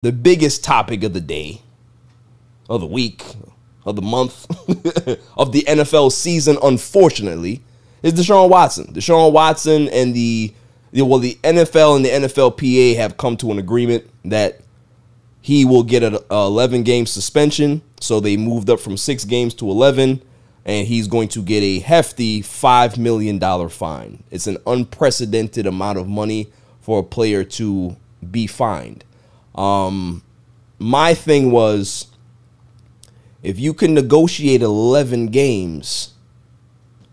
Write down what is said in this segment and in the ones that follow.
the biggest topic of the day, of the week, of the month, of the NFL season, unfortunately, is Deshaun Watson. Deshaun Watson and the NFL and the NFLPA have come to an agreement that he will get an 11-game suspension. So they moved up from 6 games to 11, and he's going to get a hefty $5 million fine. It's an unprecedented amount of money for a player to be fined. My thing was, if you can negotiate 11 games,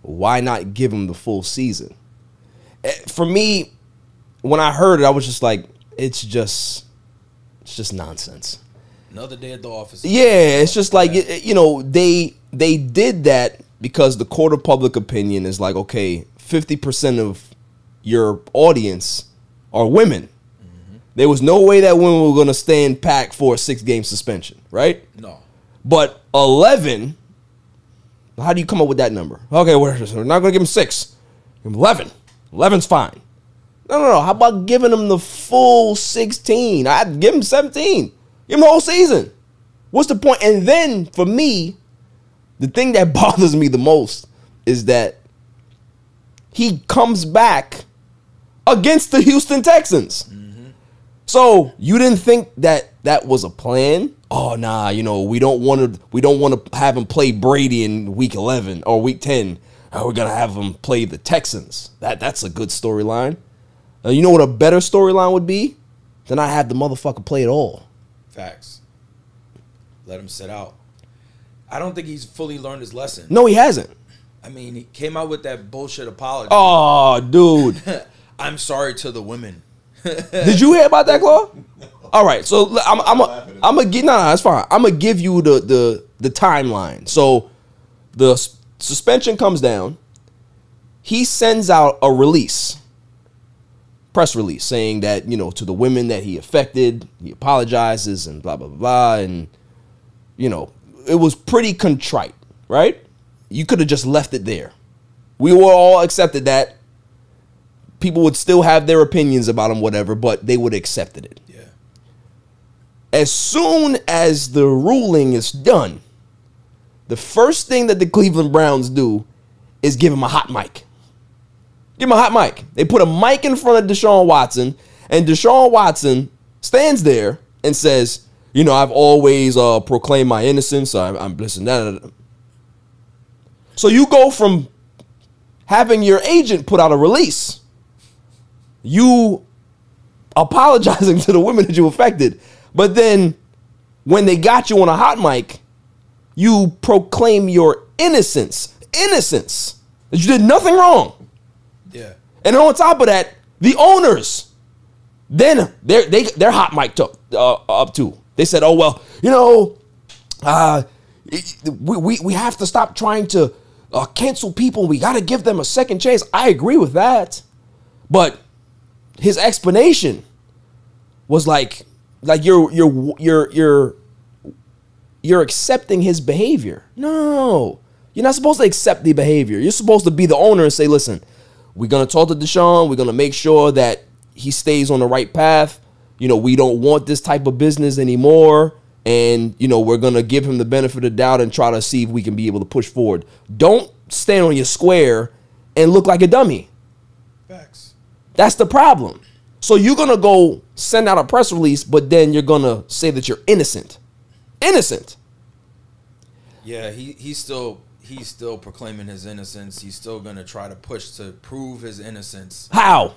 why not give him the full season? For me, when I heard it, I was just like, it's just nonsense. Another day at the office. Yeah, it's just like, you know, they did that because the court of public opinion is like, okay, 50% of your audience are women. There was no way that women were going to stand pat for a 6-game suspension, right? No. But 11, how do you come up with that number? Okay, we're not going to give him 6. Give him 11. 11's fine. No. How about giving him the full 16? I'd give him 17. Give him the whole season. What's the point? And then, for me, the thing that bothers me the most is that he comes back against the Houston Texans. So you didn't think that that was a plan? Oh, nah, you know, we don't want to have him play Brady in week 11 or week 10. We're going to have him play the Texans. That's a good storyline. You know what a better storyline would be? Then I have the motherfucker play it all. Facts. Let him sit out. I don't think he's fully learned his lesson. No, he hasn't. I mean, he came out with that bullshit apology. Oh, dude. I'm sorry to the women. Did you hear about that, Claw? All right, so I'm gonna give that's fine. I'm gonna give you the timeline. So the suspension comes down. He sends out a press release, saying that, you know, to the women that he affected, he apologizes and blah blah blah, and you know, it was pretty contrite, right? You could have just left it there. We were all accepted that. People would still have their opinions about him, whatever, but they would have accepted it. Yeah. As soon as the ruling is done, the first thing that the Cleveland Browns do is give him a hot mic. Give him a hot mic. They put a mic in front of Deshaun Watson, and Deshaun Watson stands there and says, you know, I've always proclaimed my innocence. I'm listening. That. So you go from having your agent put out a release, you apologizing to the women that you affected, but then when they got you on a hot mic, you proclaim your innocence. Innocence. That you did nothing wrong. Yeah. And on top of that, the owners, then they're hot mic'd up too. They said, oh, well, you know, we have to stop trying to cancel people. We got to give them a second chance. I agree with that. But his explanation was like you're accepting his behavior. No, you're not supposed to accept the behavior. You're supposed to be the owner and say, listen, we're going to talk to Deshaun. We're going to make sure that he stays on the right path. You know, we don't want this type of business anymore. And, you know, we're going to give him the benefit of the doubt and try to see if we can be able to push forward. Don't stand on your square and look like a dummy. Facts. That's the problem. So you're going to go send out a press release, but then you're going to say that you're innocent. Innocent. Yeah, he's still proclaiming his innocence. He's still going to try to push to prove his innocence. How?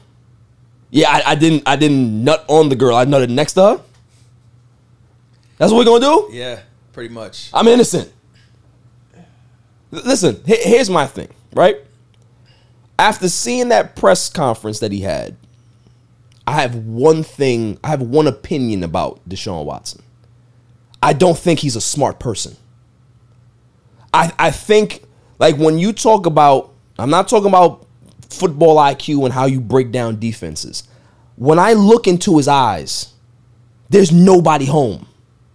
Yeah, I didn't nut on the girl. I nutted next to her. That's what we're going to do? Yeah, pretty much. I'm innocent. Listen, here's my thing, right? After seeing that press conference that he had, I have one opinion about Deshaun Watson. I don't think he's a smart person. I think, like, when you talk about, I'm not talking about football IQ and how you break down defenses. When I look into his eyes, there's nobody home.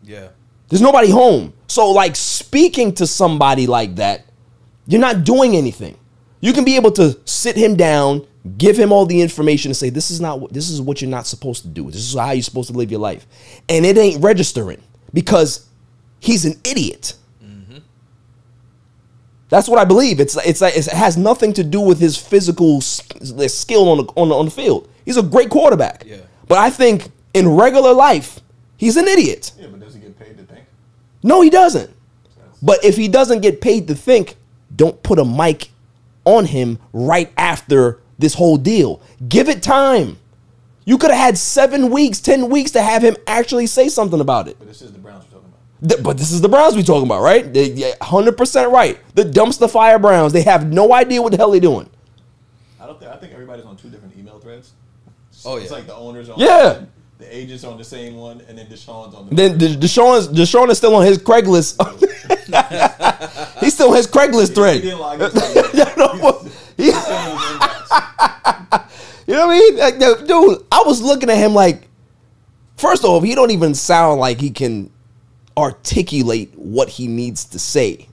Yeah. There's nobody home. So, like, speaking to somebody like that, you're not doing anything. You can be able to sit him down, give him all the information and say, this is what you're not supposed to do. This is how you're supposed to live your life. And it ain't registering because he's an idiot. That's what I believe. It's like it has nothing to do with his physical skill on the field. He's a great quarterback. Yeah. But I think in regular life, he's an idiot. Yeah, but does he get paid to think? No, he doesn't. But if he doesn't get paid to think, don't put a mic on him right after this whole deal. Give it time. You could have had 7 weeks, 10 weeks to have him actually say something about it. But this is the Browns we're talking about. But this is the Browns we're talking about, right? 100% right. The dumpster fire Browns. They have no idea what the hell they're doing. I think everybody's on 2 different email threads. So Oh, yeah. It's like the owners on Yeah. the agents on the same one, and then Deshaun's on the Then Deshaun is still on his Craigslist. He's still on his Craigslist thread. He didn't log into it. He's still in his inbox. You know what I mean? Like, dude, I was looking at him like, first off, he don't even sound like he can articulate what he needs to say.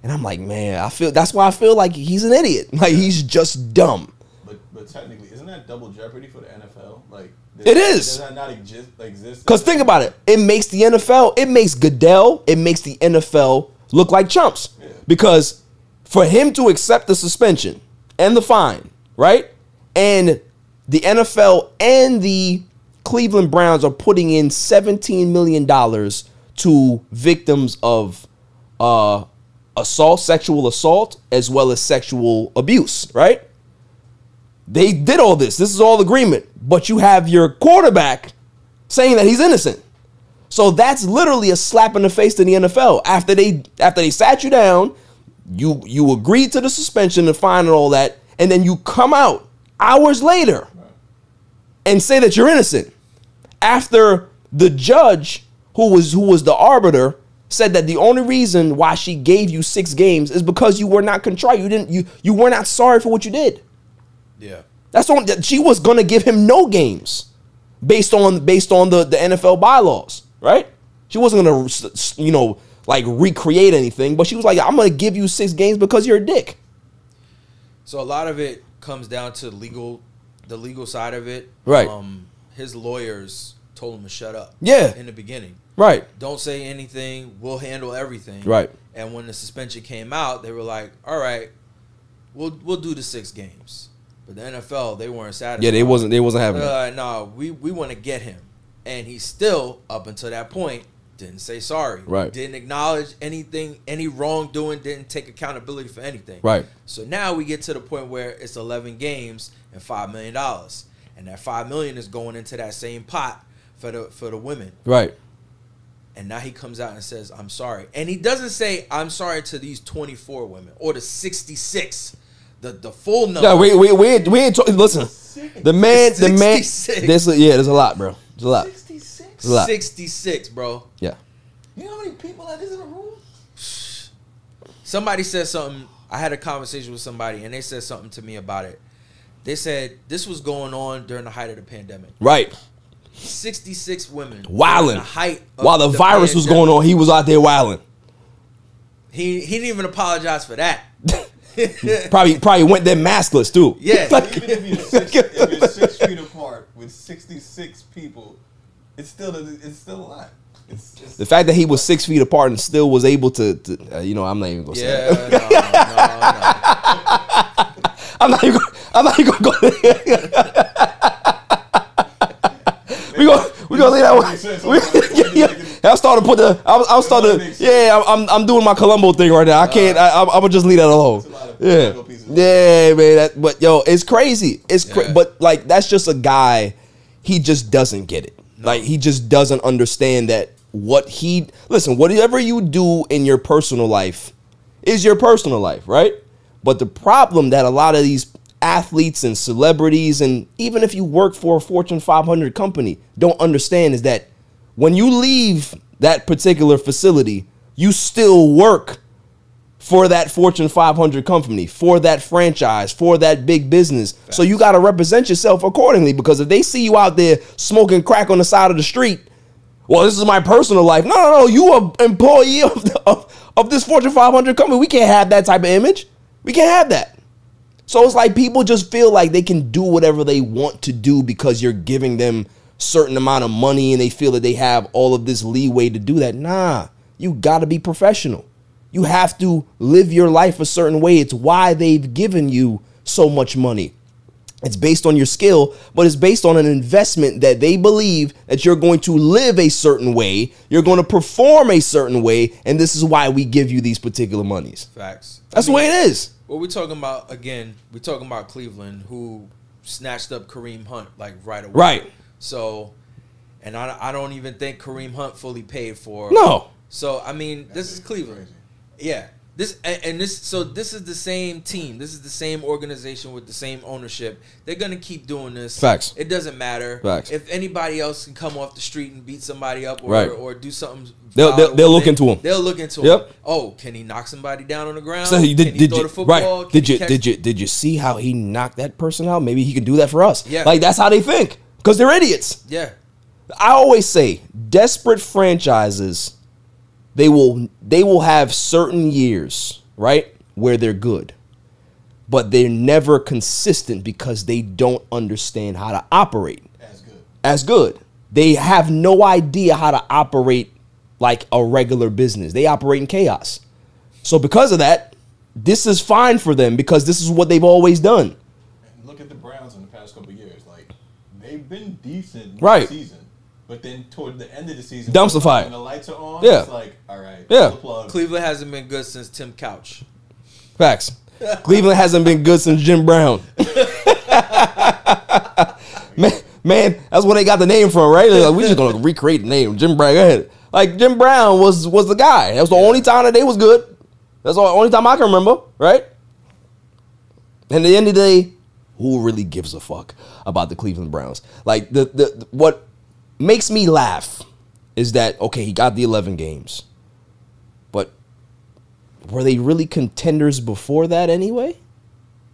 And I'm like, man, that's why I feel like he's an idiot. Like, he's just dumb. But technically, isn't that double jeopardy for the NFL? Like, It is. Does that not exist? Because think about it. It makes the NFL, it makes Goodell, it makes the NFL look like chumps. Yeah. Because for him to accept the suspension and the fine, right? And the NFL and the Cleveland Browns are putting in $17 million to victims of assault, sexual assault, as well as sexual abuse, right? They did all this. This is all agreement. But you have your quarterback saying that he's innocent. So that's literally a slap in the face to the NFL. After they sat you down, you agreed to the suspension and fine and all that, and then you come out hours later and say that you're innocent. After the judge, who was the arbiter, said that the only reason why she gave you 6 games is because you were not contrite. You were not sorry for what you did. Yeah. That's on. She was gonna give him no games based on the NFL bylaws, right? She wasn't gonna like recreate anything, but she was like, I'm gonna give you 6 games because you're a dick. So a lot of it comes down to the legal side of it. Right. His lawyers told him to shut up. Yeah. In the beginning. Right. Don't say anything. We'll handle everything. Right. And when the suspension came out, they were like, all right, we'll do the 6 games. But the NFL, they weren't satisfied. Yeah, they wasn't having it. No, we want to get him. And he still, up until that point, didn't say sorry. Right. Didn't acknowledge anything, any wrongdoing, didn't take accountability for anything. Right. So now we get to the point where it's 11 games and $5 million. And that $5 million is going into that same pot for the women. Right. And now he comes out and says, I'm sorry. And he doesn't say, I'm sorry to these 24 women or the 66. The full number. Yeah, we ain't talking. Listen, the man. There's a lot, bro. There's a lot. 66? There's a lot. 66, bro. Yeah. You know how many people that is in a room? Somebody said something. I had a conversation with somebody, and they said something to me about it. They said this was going on during the height of the pandemic. Right. 66 women. Wilding. The height of while the virus was going on, he was out there wilding. He didn't even apologize for that. probably went there maskless too. Yeah. Even if you're 6 feet apart with 66 people, it's still a lot. It's the fact that he was 6 feet apart and still was able to I'm not even gonna say it. No. I'm not even gonna go there. We gonna leave that one. I started to put the. I started. Yeah, I'm doing my Columbo thing right now. I can't. I'm gonna just leave that alone. Yeah, man. But yo, it's crazy. But like that's just a guy. He just doesn't get it. No. Like he just doesn't understand that whatever you do in your personal life is your personal life, right? But the problem that a lot of these athletes and celebrities, and even if you work for a Fortune 500 company, don't understand is that when you leave that particular facility, you still work for that Fortune 500 company, for that franchise, for that big business. Facts. So you got to represent yourself accordingly, because if they see you out there smoking crack on the side of the street, well, this is my personal life. No. You are an employee of this Fortune 500 company. We can't have that type of image. We can't have that. So it's like people just feel like they can do whatever they want to do because you're giving them certain amount of money and they feel that they have all of this leeway to do that. Nah, you got to be professional. You have to live your life a certain way. It's why they've given you so much money. It's based on your skill, but it's based on an investment that they believe that you're going to live a certain way, you're going to perform a certain way, and this is why we give you these particular monies. Facts. That's the way it is. What we're talking about, again, we're talking about Cleveland, who snatched up Kareem Hunt, like, right away. Right. So, and I don't even think Kareem Hunt fully paid for. No. So, I mean, this is Cleveland. Yeah. This is the same team. This is the same organization with the same ownership. They're gonna keep doing this. Facts. It doesn't matter. Facts. If anybody else can come off the street and beat somebody up or, right. or do something, they'll look into him. They'll look into him. Oh, can he knock somebody down on the ground? So can he throw the football? Right. Did you see how he knocked that person out? Maybe he can do that for us. Yeah. Like that's how they think because they're idiots. Yeah. I always say desperate franchises, they will have certain years, right, where they're good, but they're never consistent because they don't understand how to operate as good. They have no idea how to operate like a regular business. They operate in chaos. So because of that, this is fine for them because this is what they've always done. And look at the Browns in the past couple of years. Like they've been decent right. this season. But then toward the end of the season, dumpster fire. when the lights are on, yeah. It's like, all right, yeah. Cleveland hasn't been good since Tim Couch. Facts. Cleveland hasn't been good since Jim Brown. man, that's where they got the name from, right? Like, we just gonna recreate the name. Jim Brown. Go ahead. Like Jim Brown was the guy. That was the only time that they was good. That's the only time I can remember, right? And at the end of the day, who really gives a fuck about the Cleveland Browns? Like the what makes me laugh is that okay, he got the 11 games, but were they really contenders before that anyway?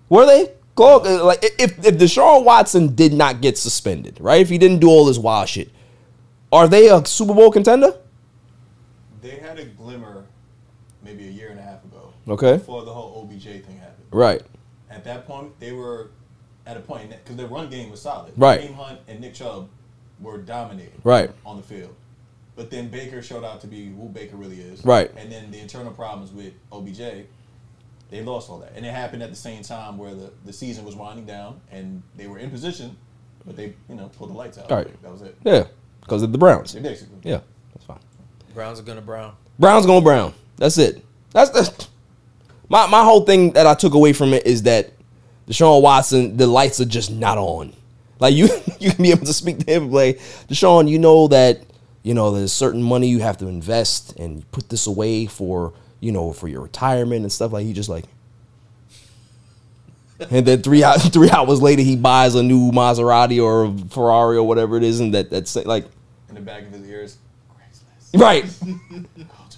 Were they? Like if Deshaun Watson did not get suspended, right? If he didn't do all this wild shit, are they a Super Bowl contender? They had a glimmer maybe a year and a half ago. Okay. Before the whole OBJ thing happened. Right. At that point, they were at a point because their run game was solid. Right. Kareem Hunt and Nick Chubb were dominating. Right. On the field. But then Baker showed out to be who Baker really is. Right. And then the internal problems with OBJ, they lost all that. And it happened at the same time where the season was winding down and they were in position, but they, pulled the lights out. All right. That was it. Yeah. Because of the Browns. Yeah, basically. Yeah. That's fine. Browns are gonna Brown. Browns going Brown. That's it. That's my whole thing that I took away from it is that Deshaun Watson, the lights are just not on. Like you can be able to speak to him and play, Deshaun, you know that, there's certain money you have to invest and you put this away for, for your retirement and stuff. Like he just like, and then 3 hours later he buys a new Maserati or a Ferrari or whatever it is, and that's like In the back of his ears, Craigslist. right.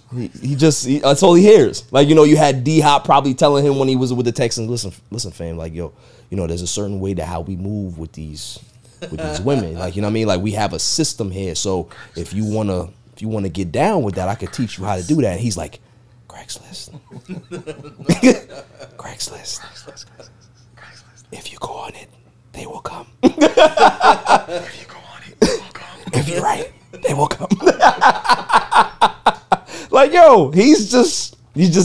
That's all he hears. Like, you had D-Hop probably telling him when he was with the Texans, listen, fam, like, there's a certain way to how we move with these women. Like, you know what I mean? Like, we have a system here. So if you wanna get down with that, I could teach you how to do that. And he's like, Craigslist. Craigslist. If you go on it, they will come. If you go on it, they will come. If you're right, they will come. Like, yo, he's just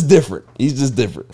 different. He's just different.